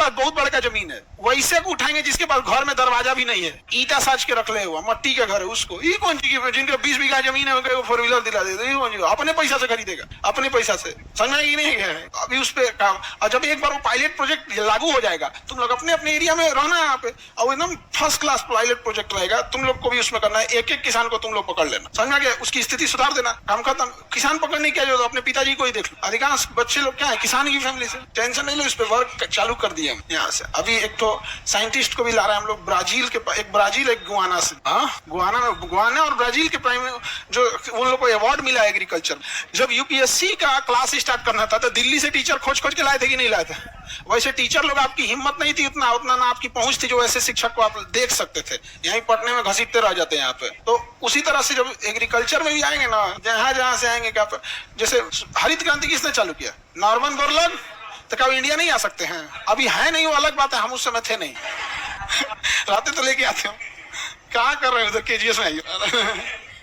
पास बहुत बड़का जमीन है, वैसे को उठाएंगे जिसके पास घर में दरवाजा भी नहीं है, ईटा साज के रख ले हुआ, मट्टी का घर है उसको। ये कौन चीज, जिनके 20 बीघा जमीन है वो 4 व्हीलर दिला देते, अपने पैसा से खरीदेगा, अपने पैसा से। समझ ही नहीं है अभी उस पे काम। और जब एक बार वो पायलट प्रोजेक्ट लागू हो जाएगा, तुम लोग अपने अपने एरिया में रहना यहाँ पे, और एकदम फर्स्ट क्लास पायलट प्रोजेक्ट रहेगा, तुम लोग को भी उसमें करना है। एक एक किसान को तुम लोग पकड़ लेना, समझा गया? उसकी स्थिति सुधार देना, काम खत्म। किसान पकड़ने क्या जो अपने पिताजी को ही देख लो, अधिकांश बच्चे लोग क्या है किसान की फैमिली से, टेंशन नहीं लो, इस पे वर्क चालू कर दिए हम यहाँ से। अभी एक तो साइंटिस्ट को भी ला रहे हैं हम लोग ब्राजील के, एक ब्राजील एक गुआना से, गुआना और ब्राजील के प्राइम जो उन लोग को अवार्ड मिला एग्रीकल्चर। जब यूपीएससी का क्लास स्टार्ट करना था तो दिल्ली से टीचर खोज खोज के लाए थे कि नहीं लाए थे? वैसे टीचर लोग, आपकी हिम्मत नहीं थी उतना ना आपकी पहुंच थी जो ऐसे शिक्षक को आप देख सकते थे, यहीं पढ़ने में घसीटते रह जाते हैं यहाँ पे। तो उसी तरह से जब एग्रीकल्चर में भी आएंगे ना, जहां से आएंगे क्या, जैसे हरित क्रांति किसने चालू किया? Norman Borlaug. तो क्या इंडिया नहीं आ सकते हैं? अभी है नहीं, वो अलग बात है, हम उस समय थे नहीं। रातें तो लेके आते हो, क्या कर रहे हो उधर केजीएस में?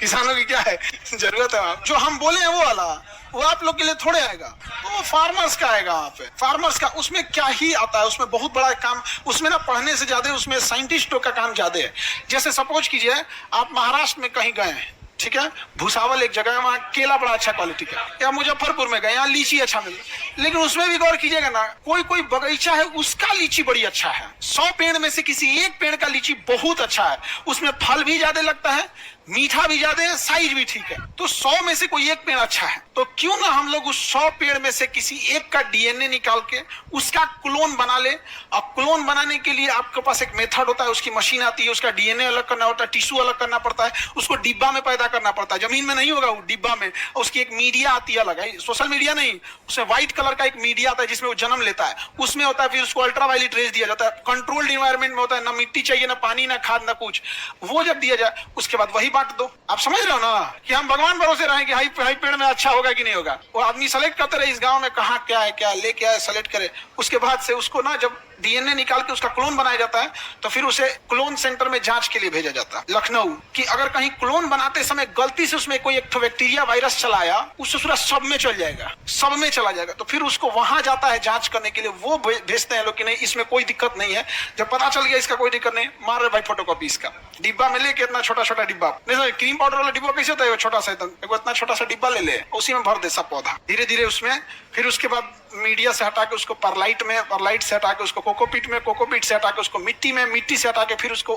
किसानों की क्या है जरूरत है? जो हम बोले हैं वो वाला, वो आप लोग के लिए थोड़े आएगा, वो फार्मर्स का आएगा। वहाँ पे फार्मर्स का, उसमें क्या ही आता है, उसमें बहुत बड़ा काम, उसमें ना पढ़ने से ज्यादा उसमें साइंटिस्टों का काम ज्यादा है। जैसे सपोज कीजिए आप महाराष्ट्र में कहीं गए हैं, ठीक है, भूसावल एक जगह है, वहाँ केला बड़ा अच्छा क्वालिटी का, या मुजफ्फरपुर में गए, यहाँ लीची अच्छा मिल, लेकिन उसमें भी गौर कीजिएगा ना, कोई कोई बगीचा है उसका लीची बड़ी अच्छा है, 100 पेड़ में से किसी एक पेड़ का लीची बहुत अच्छा है, उसमें फल भी ज्यादा लगता है, मीठा भी ज्यादा है, साइज भी ठीक है, तो 100 में से कोई एक पेड़ अच्छा है, तो क्यों ना हम लोग उस 100 पेड़ में से किसी एक का डीएनए निकाल के उसका क्लोन बना ले। और क्लोन बनाने के लिए आपके पास एक मेथड होता है, उसकी मशीन आती है, उसका डीएनए अलग करना होता है, टिश्यू अलग करना पड़ता है, उसको डिब्बा में पैदा करना पड़ता है, जमीन में नहीं होगा वो, डिब्बा में। उसकी एक मीडिया आती है अलग है, सोशल मीडिया नहीं, उसमें व्हाइट कलर का एक मीडिया आता है जिसमें वो जन्म लेता है, उसमें होता है, फिर उसको अल्ट्रावायलेट रेज दिया जाता है, कंट्रोल्ड एनवायरनमेंट में होता है, ना मिट्टी चाहिए, ना पानी, ना खाद, ना कुछ। वो जब दिया जाए उसके बाद वही बांट दो। आप समझ रहे हो ना कि हम भगवान भरोसे रहें कि हाई पेड़ में अच्छा होगा कि नहीं होगा। वो आदमी सेलेक्ट करते रहे इस गांव में कहाँ क्या है, क्या लेके आए, सेलेक्ट करे, उसके बाद से उसको ना जब डीएनए निकाल के उसका क्लोन बनाया जाता है तो फिर उसे क्लोन सेंटर में जांच के लिए भेजा जाता है लखनऊ, कि अगर कहीं क्लोन बनाते समय गलती से उसमें कोई एक तो बैक्टीरिया वायरस चलाया, उससे पूरा सब में चल जाएगा, सब में चला जाएगा, तो फिर उसको वहां जाता है जांच करने के लिए, वो भेजते हैं लोग कि नहीं इसमें कोई दिक्कत नहीं है। जब पता चल गया इसका कोई दिक्कत नहीं, मार रहे भाई फोटोकॉपी इसका, डिब्बा में लेके इतना छोटा छोटा डिब्बा, क्रीम पाउडर वाला डिब्बा कैसे होता है, छोटा सा इतना छोटा सा डिब्बा ले ले, उसी में भर दे सब पौधा, धीरे धीरे उसमें, फिर उसके बाद मीडिया से हटा के उसको परलाइट में, परलाइट से हटा के उसको कोकोपीट में, कोकोपीट से हटा के उसको मिट्टी में, मिट्टी से हटा के फिर उसको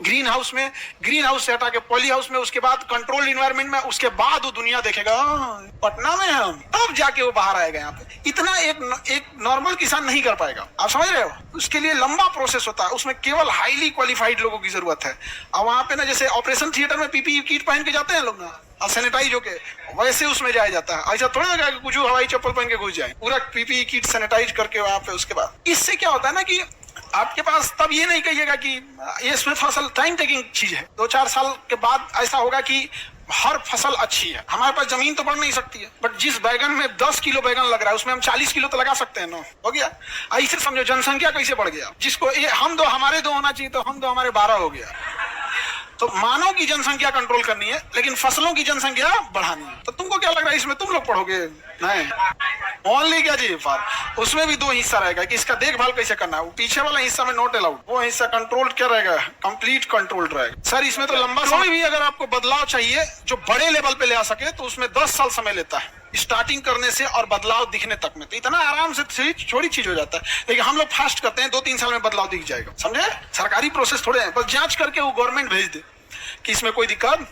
ग्रीन हाउस में, ग्रीन हाउस से हटा के पॉली हाउस में, उसके बाद कंट्रोल इन्वायरमेंट में, उसके बाद वो दुनिया देखेगा पटना में हम, तब जाके वो बाहर आएगा यहाँ पे। इतना एक नॉर्मल किसान नहीं कर पाएगा, आप समझ रहे हो? उसके लिए लंबा प्रोसेस होता है, उसमें केवल हाईली क्वालिफाइड लोगों की जरूरत है। और वहां पे ना जैसे ऑपरेशन थिएटर में पीपीई किट पहन के जाते हैं लोग ना, और सैनिटाइज होके, वैसे उसमें जाया जाता है। ऐसा थोड़ा होगा कि कुछ हवाई चप्पल पहन के घुस जाए, पूरा पीपीई किट सैनिटाइज करके वहां पे। उसके बाद इससे क्या होता है ना कि आपके पास तब ये नहीं कहिएगा कि ये इसमें फसल टाइम टेकिंग चीज है, 2-4 साल के बाद ऐसा होगा कि हर फसल अच्छी है। हमारे पास जमीन तो बढ़ नहीं सकती है, बट जिस बैगन में 10 किलो बैगन लग रहा है उसमें हम 40 किलो तो लगा सकते हैं ना, हो गया। ऐसे समझो जनसंख्या कैसे बढ़ गया, जिसको हम दो हमारे 2 होना चाहिए तो हम 2 हमारे 12 हो गया। तो मानव की जनसंख्या कंट्रोल करनी है, लेकिन फसलों की जनसंख्या बढ़ानी है। तो तुमको क्या लग रहा है इसमें तुम लोग पढ़ोगे? नहीं, ओनली क्या जी फार्म, उसमें भी 2 हिस्सा रहेगा कि इसका देखभाल कैसे करना है, वो पीछे वाला हिस्सा में नॉट अलाउड, वो हिस्सा कंट्रोल क्या रहेगा, कंप्लीट कंट्रोल रहेगा। सर इसमें तो लंबा समय भी, अगर आपको बदलाव चाहिए जो बड़े लेवल पे ले आ सके तो उसमें 10 साल समय लेता है, स्टार्टिंग करने से और बदलाव दिखने तक में। तो इतना आराम से छोटी चीज हो जाता है, लेकिन हम लोग फास्ट करते हैं, 2-3 साल में बदलाव दिख जाएगा, समझे? सरकारी प्रोसेस थोड़े है, बस जांच करके वो गवर्नमेंट भेज दे कि इसमें कोई दिक्कत नहीं।